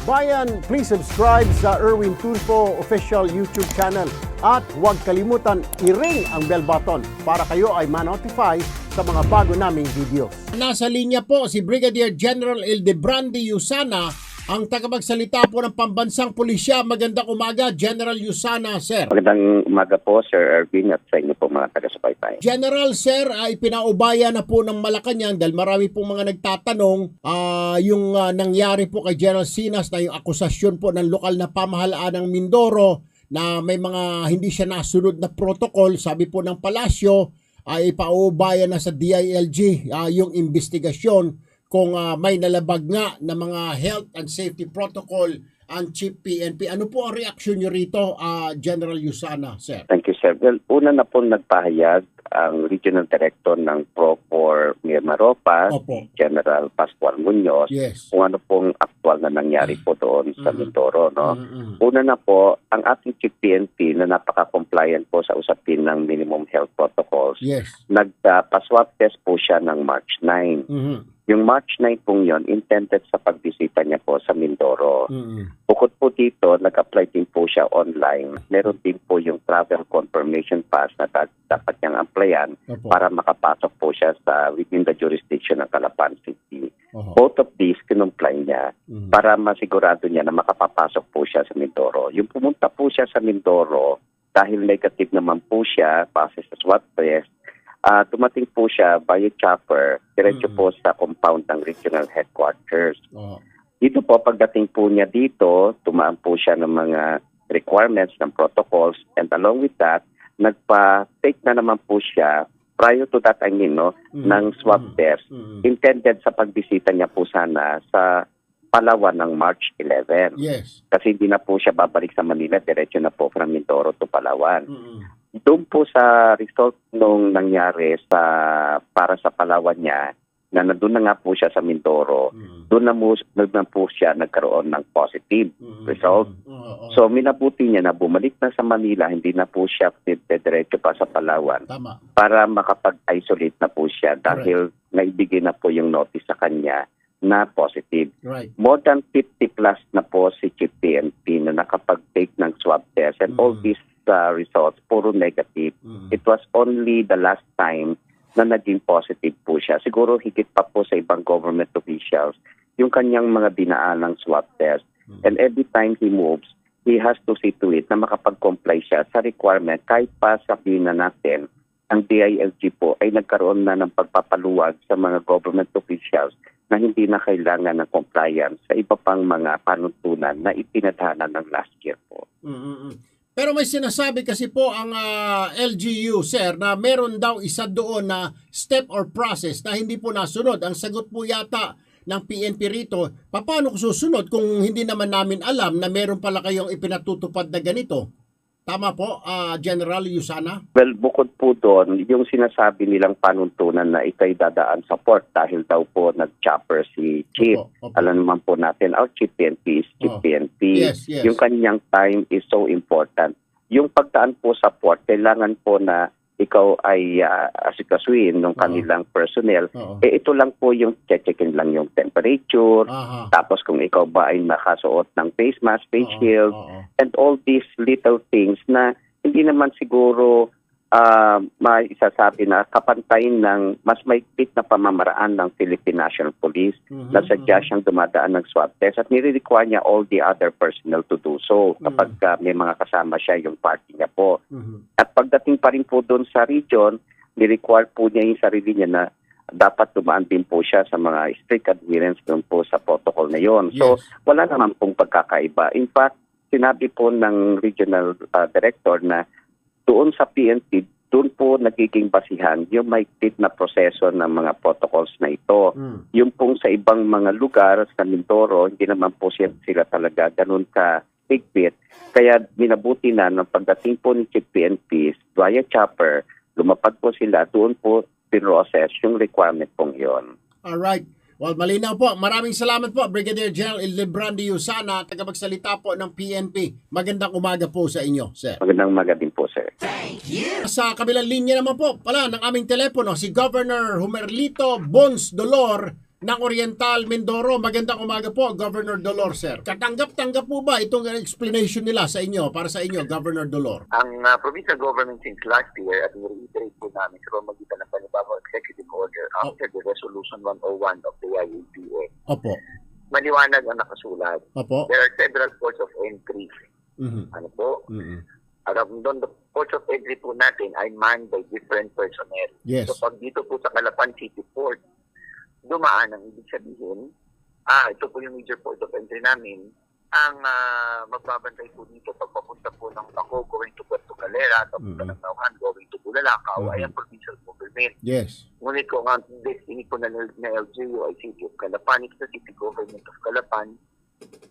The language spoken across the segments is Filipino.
Bayan, please subscribe sa Erwin Tulfo official YouTube channel at huwag kalimutan i-ring ang bell button para kayo ay ma-notify sa mga bago naming video. Nasa linya po si Brigadier General Ildebrandi Yusana, ang tagapagsalita po ng Pambansang Pulisya. Magandang umaga, General Yusana, sir. Magandang umaga po, Sir Erwin, at sa inyo po mga taga-subaybay. General, sir, ay pinaubaya na po ng Malacanang dahil marami pong mga nagtatanong yung nangyari po kay General Sinas na yung akusasyon po ng lokal na pamahalaan ng Mindoro na may mga hindi siya nasunod na protocol. Sabi po ng palasyo ay ipaubaya na sa DILG yung investigasyon kung may nalabag nga na mga health and safety protocol ang Chief PNP. Ano po ang reaksyon nyo rito, General Yusana, sir? Thank you, sir. Well, una na po nagpahayag ang Regional Director ng PRO4 Mirmaropa, General Pascual Muñoz, kung ano pong aktual na nangyari po doon sa Mindoro. No? Una na po, ang ating Chief PNP na napaka-compliant po sa usapin ng minimum health protocols, nagpa-swab test po siya ng March 9. Yung March 9 pong yun, intended sa pagbisita niya po sa Mindoro. Bukod po dito, nag-apply din po siya online. Meron din po yung travel confirmation pass na dapat niyang applyan para makapasok po siya sa within the jurisdiction ng Calapan City. Both of these, kinumply niya para masigurado niya na makapapasok po siya sa Mindoro. Yung pumunta po siya sa Mindoro, dahil negative naman po siya, base sa swab test, dumating po siya via chopper, diretso po sa compound ng regional headquarters. Dito po, pagdating po niya dito, tumaan po siya ng mga requirements ng protocols, and along with that, nagpa-take na naman po siya, prior to that, ng swab test, intended sa pagbisita niya po sana sa Palawan ng March 11. Kasi hindi na po siya babalik sa Manila, diretso na po from Mindoro to Palawan. Doon po sa result nung nangyari para sa Palawan niya, na nandun na nga po siya sa Mindoro, doon na po siya nagkaroon ng positive result. So minabuti niya na bumalik na sa Manila, hindi na po siya diretso pa sa Palawan para makapag-isolate na po siya dahil naibigay na po yung notice sa kanya na positive. More than 50 plus na po si Chief PNP na nakapag-take ng swab test, and all these results, puro negative. It was only the last time na naging positive po siya. Siguro higit pa po sa ibang government officials yung kanyang mga dinaan ng swab test. And every time he moves, he has to see to it na makapag-comply siya sa requirement. Kahit pa sabihin na natin, ang DILG po ay nagkaroon na ng pagpapaluwag sa mga government officials na hindi na kailangan ng compliance sa iba pang mga panuntunan na ipinadhana ng last year po. Pero may sinasabi kasi po ang LGU, sir, na meron daw isa doon na step or process na hindi po nasunod. Ang sagot po yata ng PNP rito, paano susunod kung hindi naman namin alam na meron pala kayong ipinatutupad na ganito? Tama po, General Yusana? Well, bukod po doon, yung sinasabi nilang panuntunan na ikay dadaan sa port dahil daw po nag-chopper si Chief. Alam naman po natin, our Chief PNP is Chief PNP. Yung kanyang time is so important. Yung pagdaan po sa port, kailangan po na ikaw ay asikasuin ng kanilang personnel. Ito lang po yung checkin lang yung temperature, tapos kung ikaw ba ay nakasuot ng face mask, face shield, and all these little things na hindi naman siguro maisasabi na kapantayin ng mas maigpit na pamamaraan ng Philippine National Police na sadya siyang dumadaan ng swab test at nire-require niya all the other personnel to do so kapag may mga kasama siya yung party niya po. At pagdating pa rin po doon sa region, nire-require po niya yung sarili niya na dapat dumaan din po siya sa mga strict adherence doon po sa protocol na yon. So wala naman pong pagkakaiba. In fact, sinabi po ng regional director na doon sa PNP, doon po nagiging basihan yung maigpit na proseso ng mga protocols na ito. Yung pong sa ibang mga lugar sa Mindoro, hindi naman po sila talaga ganun ka higpit. Kaya minabuti na ng pagdating po ni Chief PNP via chopper, lumapag po sila, doon po pinrocess yung requirement pong yon. Alright. Well, malinaw po. Maraming salamat po, Brigadier General Ildebrandi Yusana, tagapagsalita po ng PNP. Magandang umaga po sa inyo, sir. Magandang umaga din po, sir. Thank you. Sa kabilang linya naman po pala ng aming telepono, si Governor Humerlito Bons Dolor ng Oriental Mindoro. Magandang umaga po, Governor Dolor, sir. Katanggap-tanggap po ba itong explanation nila sa inyo, para sa inyo, Governor Dolor? Ang provincial government since last year, at i-reiterate po namin sa pamamagitan ng panibagong executive order after the Resolution 101 of the IUPA. Opo. Maliwanag ang nakasulat. Opo. There are several ports of entry. Ano po? Doon, the ports of entry po natin ay manned by different personnel. Yes. So pag dito po sa Calapan City Port, dumaan ang ibig sabihin, ito po yung major port of entry namin, ang magbabantay po dito pag papunta po ng Taco going to Puerto Galera, papunta ng Nauhan going to Bulalakaw, ay ang provincial government. Yes. Ngunit kung ang destiny po na LGU ay City of Calapan, it's the city government of Calapan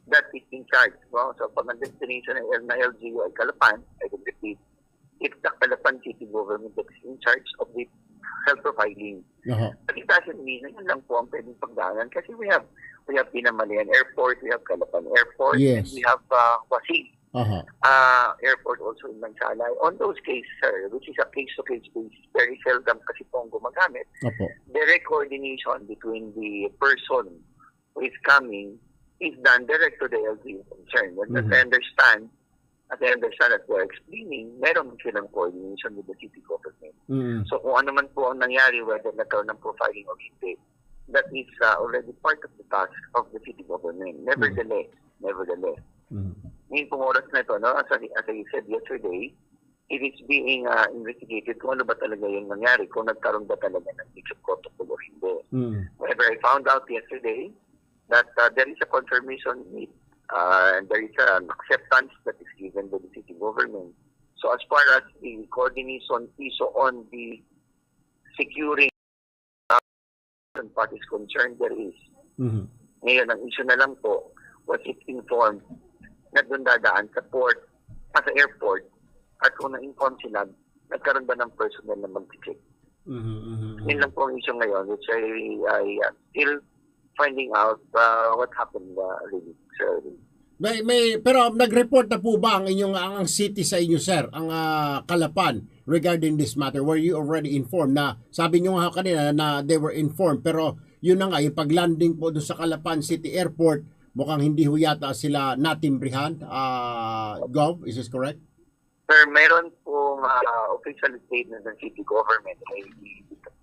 that is in charge. No? So pag ang destination na LGU ay Calapan, I will repeat, it's the Calapan city government that is in charge of the health profiling. But it doesn't mean na yun lang po ang pwedeng pagdaanan kasi we have Pinamalayan Airport, we have Calapan Airport, yes. and we have Wasig Airport also in Mansalay. On those cases, sir, which is a case-to-case basis, very seldom kasi po ang gumagamit. Direct coordination between the person who is coming is done direct to the LGU concern. As I understand that we're explaining, meron silang coordination with the city government. So kung ano man po ang nangyari, whether nagkaroon ng profiling or hindi, that is already part of the task of the city government. Nevertheless, ngayon pong oras na ito, no, as I said yesterday, it is being investigated kung ano ba talaga yung nangyari, kung nagkaroon ba talaga ng breach of protocol or hindi. However, I found out yesterday that there is a confirmation made and there is an acceptance that is given by the city government. So as far as the coordination issue on the securing part is concerned, there is. Ngayon, ang issue na lang po, was it informed na doon dadaan sa port, sa airport, at kung na-inform sila, nagkaroon ba ng personnel na mag-check. Yun lang po ang issue ngayon, which I still finding out what happened really, sir. Pero nag-report na po ba ang inyong ang city sa inyo, sir, ang Calapan regarding this matter? Were you already informed? Na sabi nyo nga kanina na they were informed, pero yun na nga, yung pag-landing po doon sa Calapan City Airport, mukhang hindi ho yata sila natimbrihan. Gov, is this correct? Sir, meron pong official statement ng city government ay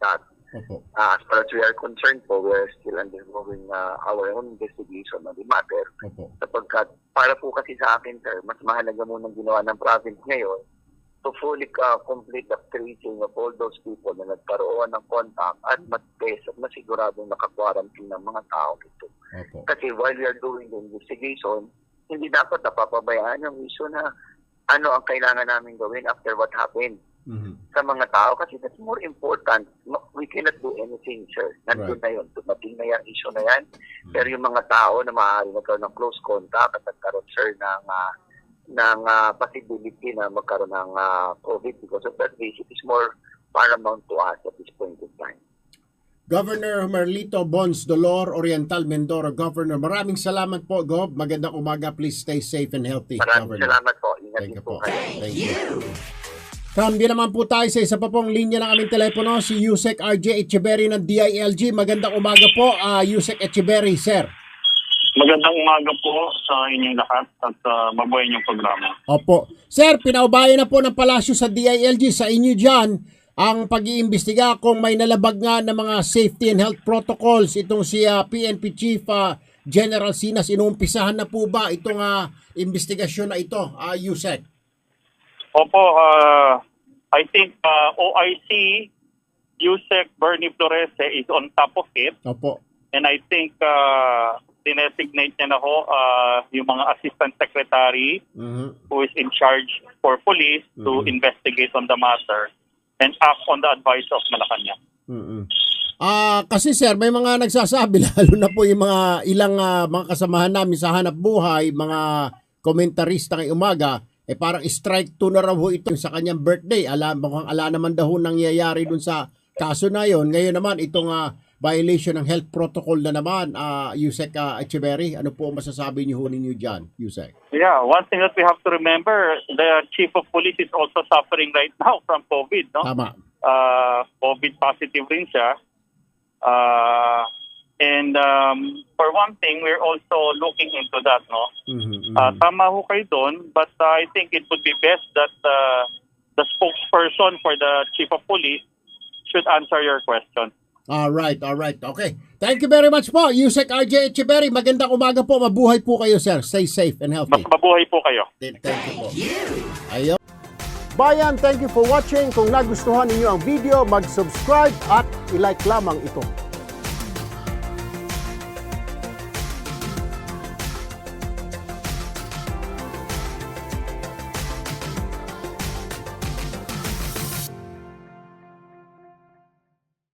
that. As far as we are concerned po, we are still undergoing our own investigation on the matter. Sapagkat para po kasi sa akin, sir, mas mahalaga munang ginawa ng province ngayon to fully complete the tracing of all those people na nagkaroon ng contact at matest at masiguradong naka-quarantine ng mga tao ito. Kasi while we are doing the investigation, hindi dapat napapabayaan yung issue na ano ang kailangan namin gawin after what happened. Sa mga tao kasi that's more important. We cannot do anything, sir. Nandun na yun. Dumating na yung issue na yan. Pero yung mga tao na maaari nagkaroon ng close contact at nagkaroon, sir, ng possibility na magkaroon ng COVID because of that case, it is more paramount to us at this point in time. Governor Merlito Bons Dolor, Oriental Mindoro Governor. Maraming salamat po, Gov. Magandang umaga. Please stay safe and healthy. Maraming salamat po. Ingat Thank you po. Thank you. Kambyo naman po tayo sa isa pa pong linya ng aming telepono, si Yusek RJ Echeverry ng DILG. Magandang umaga po, Yusek Echeverry, sir. Magandang umaga po sa inyong lahat at mabuhay niyong programa. Opo. Sir, pinaubayan na po ng palasyo sa DILG sa inyo dyan ang pag-iimbestiga kung may nalabag nga ng mga safety and health protocols. Itong si PNP Chief General Sinas, inuumpisahan na po ba itong investigasyon na ito, Yusek? Opo, I think OIC, Yusek Bernie Flores is on top of it. Opo. And I think dinesignate niya na ho yung mga assistant secretary who is in charge for police to investigate on the matter and act on the advice of Malacanang. Kasi sir, may mga nagsasabi, lalo na po yung mga ilang mga kasamahan namin sa hanap buhay, mga komentarista ngayong umaga, parang strike 2 na raw ho ito sa kanyang birthday. Mukhang ala naman daw nangyayari dun sa kaso na yon. Ngayon naman, itong violation ng health protocol na naman, Yusek Echeverry, ano po masasabi niyo ninyo dyan, Yusek? Yeah, one thing that we have to remember, the chief of police is also suffering right now from COVID, no? Tama. COVID positive rin siya. And for one thing, we're also looking into that, no? Tama ho kayo doon, but I think it would be best that the spokesperson for the Chief of Police should answer your question. All right. Okay. Thank you very much po, Yusek RJ Echeverry. Magandang umaga po. Mabuhay po kayo, sir. Stay safe and healthy. Mas mabuhay po kayo. Thank you po. Ayun. Bayan, thank you for watching. Kung nagustuhan ninyo ang video, mag-subscribe at i-like lamang ito.